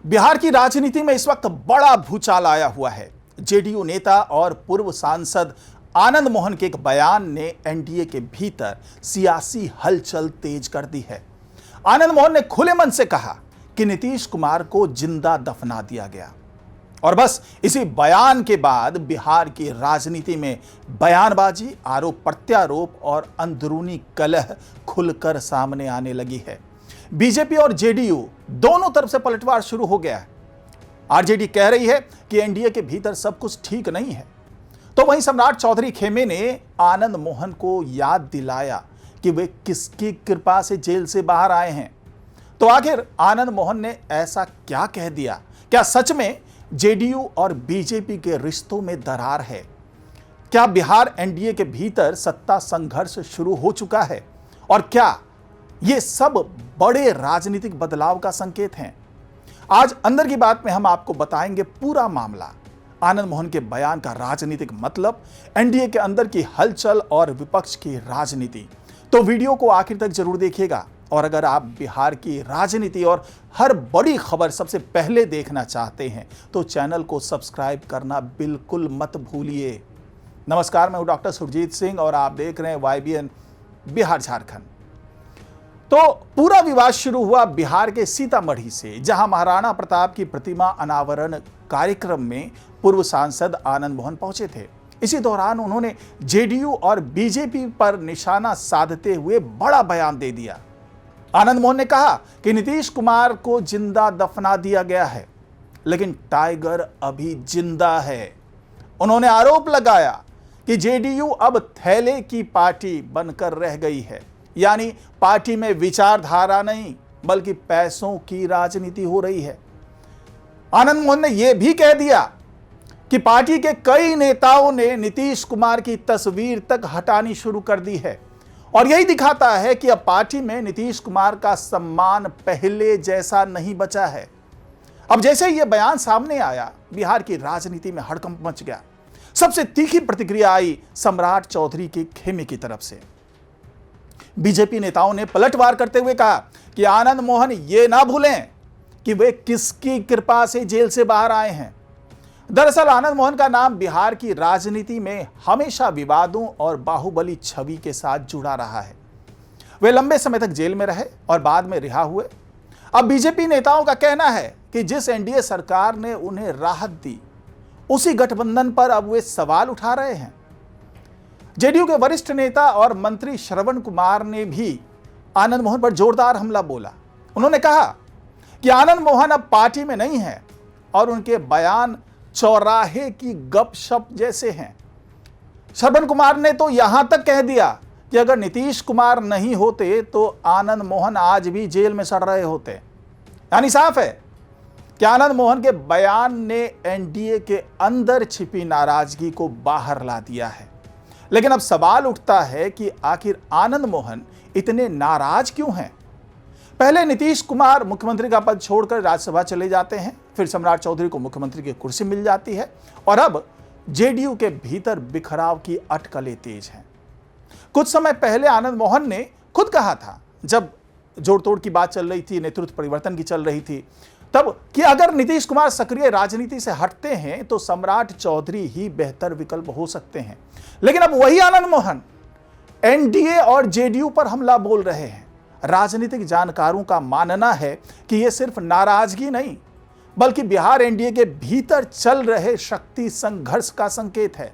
बिहार की राजनीति में इस वक्त बड़ा भूचाल आया हुआ है। जेडीयू नेता और पूर्व सांसद आनंद मोहन के एक बयान ने एनडीए के भीतर सियासी हलचल तेज कर दी है। आनंद मोहन ने खुले मन से कहा कि नीतीश कुमार को जिंदा दफना दिया गया और बस इसी बयान के बाद बिहार की राजनीति में बयानबाजी, आरोप प्रत्यारोप और अंदरूनी कलह खुलकर सामने आने लगी है। बीजेपी और जेडीयू दोनों तरफ से पलटवार शुरू हो गया है। आरजेडी कह रही है कि एनडीए के भीतर सब कुछ ठीक नहीं है, तो वहीं सम्राट चौधरी खेमे ने आनंद मोहन को याद दिलाया कि वे किसकी कृपा से जेल से बाहर आए हैं। तो आखिर आनंद मोहन ने ऐसा क्या कह दिया? क्या सच में जेडीयू और बीजेपी के रिश्तों में दरार है? क्या बिहार एनडीए के भीतर सत्ता संघर्ष शुरू हो चुका है? और क्या ये सब बड़े राजनीतिक बदलाव का संकेत हैं? आज अंदर की बात में हम आपको बताएंगे पूरा मामला, आनंद मोहन के बयान का राजनीतिक मतलब, एनडीए के अंदर की हलचल और विपक्ष की राजनीति। तो वीडियो को आखिर तक जरूर देखिएगा और अगर आप बिहार की राजनीति और हर बड़ी खबर सबसे पहले देखना चाहते हैं तो चैनल को सब्सक्राइब करना बिल्कुल मत भूलिए। नमस्कार, मैं हूं डॉक्टर सुरजीत सिंह और आप देख रहे हैं YBN बिहार झारखंड। तो पूरा विवाद शुरू हुआ बिहार के सीतामढ़ी से, जहां महाराणा प्रताप की प्रतिमा अनावरण कार्यक्रम में पूर्व सांसद आनंद मोहन पहुंचे थे। इसी दौरान उन्होंने जेडीयू और बीजेपी पर निशाना साधते हुए बड़ा बयान दे दिया। आनंद मोहन ने कहा कि नीतीश कुमार को जिंदा दफना दिया गया है, लेकिन टाइगर अभी जिंदा है। उन्होंने आरोप लगाया कि जेडीयू अब थैले की पार्टी बनकर रह गई है, यानी पार्टी में विचारधारा नहीं बल्कि पैसों की राजनीति हो रही है। आनंद मोहन ने यह भी कह दिया कि पार्टी के कई नेताओं ने नीतीश कुमार की तस्वीर तक हटानी शुरू कर दी है और यही दिखाता है कि अब पार्टी में नीतीश कुमार का सम्मान पहले जैसा नहीं बचा है। अब जैसे ही यह बयान सामने आया, बिहार की राजनीति में हड़कंप मच गया। सबसे तीखी प्रतिक्रिया आई सम्राट चौधरी के खेमे की तरफ से। बीजेपी नेताओं ने पलटवार करते हुए कहा कि आनंद मोहन ये ना भूलें कि वे किसकी कृपा से जेल से बाहर आए हैं। दरअसल आनंद मोहन का नाम बिहार की राजनीति में हमेशा विवादों और बाहुबली छवि के साथ जुड़ा रहा है। वे लंबे समय तक जेल में रहे और बाद में रिहा हुए। अब बीजेपी नेताओं का कहना है कि जिस एनडीए सरकार ने उन्हें राहत दी, उसी गठबंधन पर अब वे सवाल उठा रहे हैं। जेडीयू के वरिष्ठ नेता और मंत्री श्रवण कुमार ने भी आनंद मोहन पर जोरदार हमला बोला। उन्होंने कहा कि आनंद मोहन अब पार्टी में नहीं है और उनके बयान चौराहे की गपशप जैसे हैं। श्रवण कुमार ने तो यहां तक कह दिया कि अगर नीतीश कुमार नहीं होते तो आनंद मोहन आज भी जेल में सड़ रहे होते। यानी साफ है कि आनंद मोहन के बयान ने एनडीए के अंदर छिपी नाराजगी को बाहर ला दिया है। लेकिन अब सवाल उठता है कि आखिर आनंद मोहन इतने नाराज क्यों हैं? पहले नीतीश कुमार मुख्यमंत्री का पद छोड़कर राज्यसभा चले जाते हैं, फिर सम्राट चौधरी को मुख्यमंत्री की कुर्सी मिल जाती है और अब जेडीयू के भीतर बिखराव की अटकलें तेज हैं। कुछ समय पहले आनंद मोहन ने खुद कहा था, जब जोड़ तोड़ की बात चल रही थी, नेतृत्व परिवर्तन की चल रही थी, तब कि अगर नीतीश कुमार सक्रिय राजनीति से हटते हैं तो सम्राट चौधरी ही बेहतर विकल्प हो सकते हैं। लेकिन अब वही आनंद मोहन एनडीए और जेडीयू पर हमला बोल रहे हैं। राजनीतिक जानकारों का मानना है कि यह सिर्फ नाराजगी नहीं बल्कि बिहार एनडीए के भीतर चल रहे शक्ति संघर्ष का संकेत है।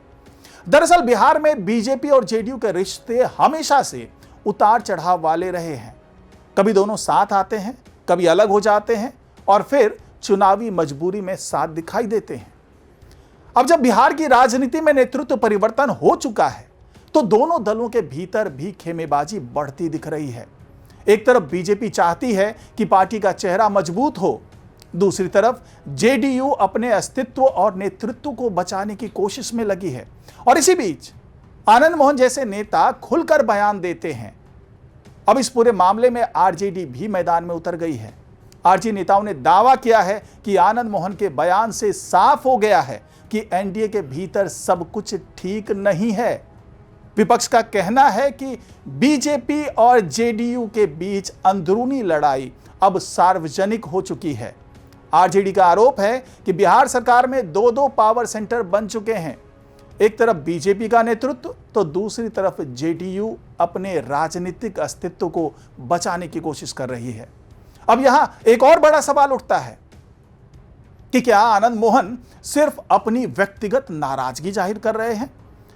दरअसल बिहार में बीजेपी और जेडीयू के रिश्ते हमेशा से उतार चढ़ाव वाले रहे हैं। कभी दोनों साथ आते हैं, कभी अलग हो जाते हैं और फिर चुनावी मजबूरी में साथ दिखाई देते हैं। अब जब बिहार की राजनीति में नेतृत्व परिवर्तन हो चुका है तो दोनों दलों के भीतर भी खेमेबाजी बढ़ती दिख रही है। एक तरफ बीजेपी चाहती है कि पार्टी का चेहरा मजबूत हो, दूसरी तरफ जेडीयू अपने अस्तित्व और नेतृत्व को बचाने की कोशिश में लगी है। और इसी बीच आनंद मोहन जैसे नेता खुलकर बयान देते हैं। अब इस पूरे मामले में आरजेडी भी मैदान में उतर गई है। आरजेडी नेताओं ने दावा किया है कि आनंद मोहन के बयान से साफ हो गया है कि एनडीए के भीतर सब कुछ ठीक नहीं है। विपक्ष का कहना है कि बीजेपी और जेडीयू के बीच अंदरूनी लड़ाई अब सार्वजनिक हो चुकी है। आरजेडी का आरोप है कि बिहार सरकार में दो पावर सेंटर बन चुके हैं। एक तरफ बीजेपी का नेतृत्व तो दूसरी तरफ जेडीयू अपने राजनीतिक अस्तित्व को बचाने की कोशिश कर रही है। अब यहां एक और बड़ा सवाल उठता है कि क्या आनंद मोहन सिर्फ अपनी व्यक्तिगत नाराजगी जाहिर कर रहे हैं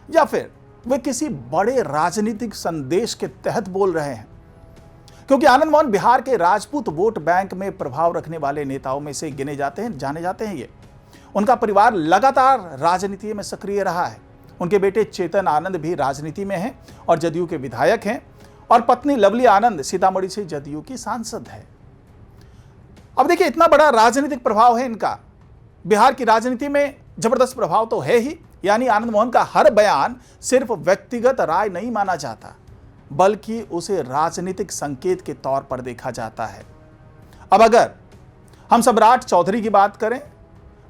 या फिर वे किसी बड़े राजनीतिक संदेश के तहत बोल रहे हैं? क्योंकि आनंद मोहन बिहार के राजपूत वोट बैंक में प्रभाव रखने वाले नेताओं में से जाने जाते हैं। उनका परिवार लगातार राजनीति में सक्रिय रहा है। उनके बेटे चेतन आनंद भी राजनीति में हैं और जदयू के विधायक हैं और पत्नी लवली आनंद सीतामढ़ी से जदयू की सांसद है। अब देखिए, इतना बड़ा राजनीतिक प्रभाव है इनका, बिहार की राजनीति में जबरदस्त प्रभाव तो है ही। यानी आनंद मोहन का हर बयान सिर्फ व्यक्तिगत राय नहीं माना जाता, बल्कि उसे राजनीतिक संकेत के तौर पर देखा जाता है। अब अगर हम सम्राट चौधरी की बात करें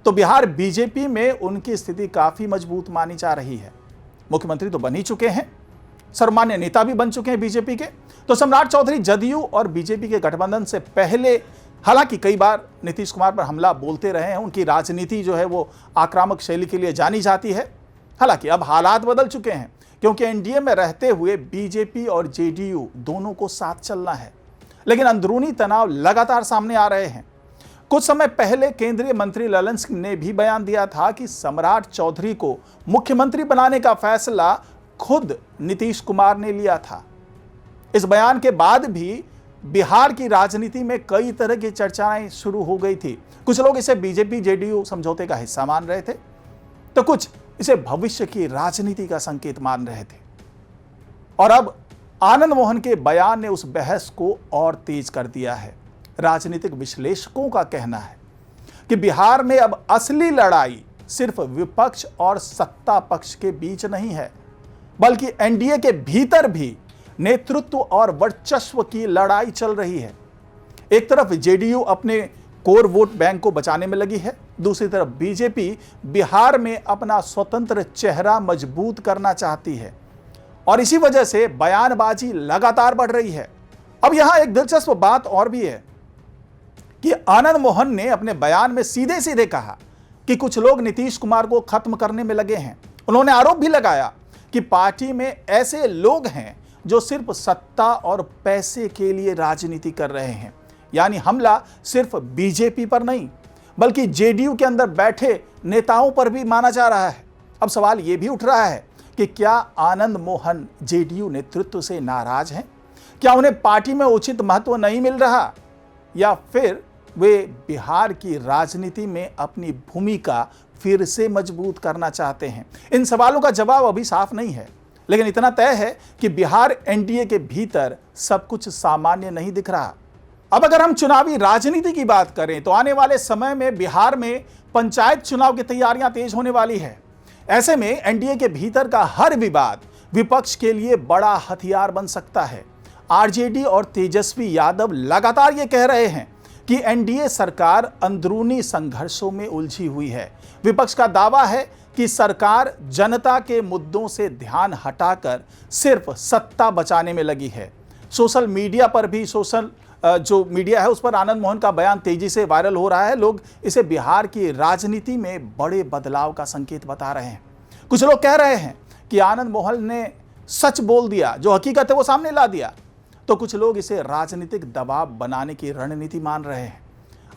तो बिहार बीजेपी में उनकी स्थिति काफी मजबूत मानी जा रही है। मुख्यमंत्री तो बन ही चुके हैं, सर्वमान्य नेता भी बन चुके हैं बीजेपी के। तो सम्राट चौधरी जदयू और बीजेपी के गठबंधन से पहले हालांकि कई बार नीतीश कुमार पर हमला बोलते रहे हैं। उनकी राजनीति जो है वो आक्रामक शैली के लिए जानी जाती है। हालांकि अब हालात बदल चुके हैं, क्योंकि एनडीए में रहते हुए बीजेपी और जेडीयू दोनों को साथ चलना है। लेकिन अंदरूनी तनाव लगातार सामने आ रहे हैं। कुछ समय पहले केंद्रीय मंत्री ललन सिंह ने भी बयान दिया था कि सम्राट चौधरी को मुख्यमंत्री बनाने का फैसला खुद नीतीश कुमार ने लिया था। इस बयान के बाद भी बिहार की राजनीति में कई तरह की चर्चाएं शुरू हो गई थी। कुछ लोग इसे बीजेपी जेडीयू समझौते का हिस्सा मान रहे थे, तो कुछ इसे भविष्य की राजनीति का संकेत मान रहे थे। और अब आनंद मोहन के बयान ने उस बहस को और तेज कर दिया है। राजनीतिक विश्लेषकों का कहना है कि बिहार में अब असली लड़ाई सिर्फ विपक्ष और सत्ता पक्ष के बीच नहीं है, बल्कि एनडीए के भीतर भी नेतृत्व और वर्चस्व की लड़ाई चल रही है। एक तरफ जेडीयू अपने कोर वोट बैंक को बचाने में लगी है, दूसरी तरफ बीजेपी बिहार में अपना स्वतंत्र चेहरा मजबूत करना चाहती है और इसी वजह से बयानबाजी लगातार बढ़ रही है। अब यहां एक दिलचस्प बात और भी है कि आनंद मोहन ने अपने बयान में सीधे सीधे कहा कि कुछ लोग नीतीश कुमार को खत्म करने में लगे हैं। उन्होंने आरोप भी लगाया कि पार्टी में ऐसे लोग हैं जो सिर्फ सत्ता और पैसे के लिए राजनीति कर रहे हैं। यानी हमला सिर्फ बीजेपी पर नहीं, बल्कि जेडीयू के अंदर बैठे नेताओं पर भी माना जा रहा है। अब सवाल यह भी उठ रहा है कि क्या आनंद मोहन जेडीयू नेतृत्व से नाराज हैं? क्या उन्हें पार्टी में उचित महत्व नहीं मिल रहा, या फिर वे बिहार की राजनीति में अपनी भूमिका फिर से मजबूत करना चाहते हैं? इन सवालों का जवाब अभी साफ नहीं है, लेकिन इतना तय है कि बिहार एनडीए के भीतर सब कुछ सामान्य नहीं दिख रहा। अब अगर हम चुनावी राजनीति की बात करें तो आने वाले समय में बिहार में पंचायत चुनाव की तैयारियां तेज होने वाली है। ऐसे में एनडीए के भीतर का हर विवाद विपक्ष के लिए बड़ा हथियार बन सकता है। आरजेडी और तेजस्वी यादव लगातार ये कह रहे हैं कि एनडीए सरकार अंदरूनी संघर्षों में उलझी हुई है। विपक्ष का दावा है कि सरकार जनता के मुद्दों से ध्यान हटाकर सिर्फ सत्ता बचाने में लगी है। सोशल मीडिया पर भी जो मीडिया है उस पर आनंद मोहन का बयान तेजी से वायरल हो रहा है। लोग इसे बिहार की राजनीति में बड़े बदलाव का संकेत बता रहे हैं। कुछ लोग कह रहे हैं कि आनंद मोहन ने सच बोल दिया, जो हकीकत है वो सामने ला दिया, तो कुछ लोग इसे राजनीतिक दबाव बनाने की रणनीति मान रहे हैं।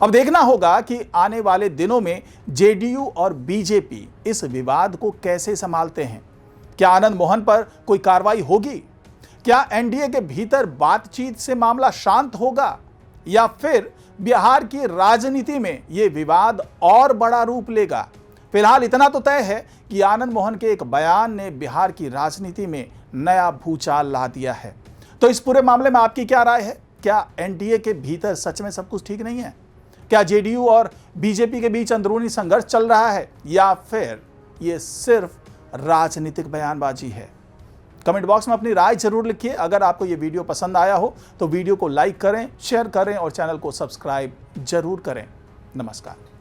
अब देखना होगा कि आने वाले दिनों में जेडीयू और बीजेपी इस विवाद को कैसे संभालते हैं। क्या आनंद मोहन पर कोई कार्रवाई होगी? क्या एनडीए के भीतर बातचीत से मामला शांत होगा, या फिर बिहार की राजनीति में यह विवाद और बड़ा रूप लेगा? फिलहाल इतना तो तय है कि आनंद मोहन के एक बयान ने बिहार की राजनीति में नया भूचाल ला दिया है। तो इस पूरे मामले में आपकी क्या राय है? क्या एनडीए के भीतर सच में सब कुछ ठीक नहीं है? क्या जेडीयू और बीजेपी के बीच अंदरूनी संघर्ष चल रहा है, या फिर ये सिर्फ राजनीतिक बयानबाजी है? कमेंट बॉक्स में अपनी राय जरूर लिखिए। अगर आपको ये वीडियो पसंद आया हो तो वीडियो को लाइक करें, शेयर करें और चैनल को सब्सक्राइब जरूर करें। नमस्कार।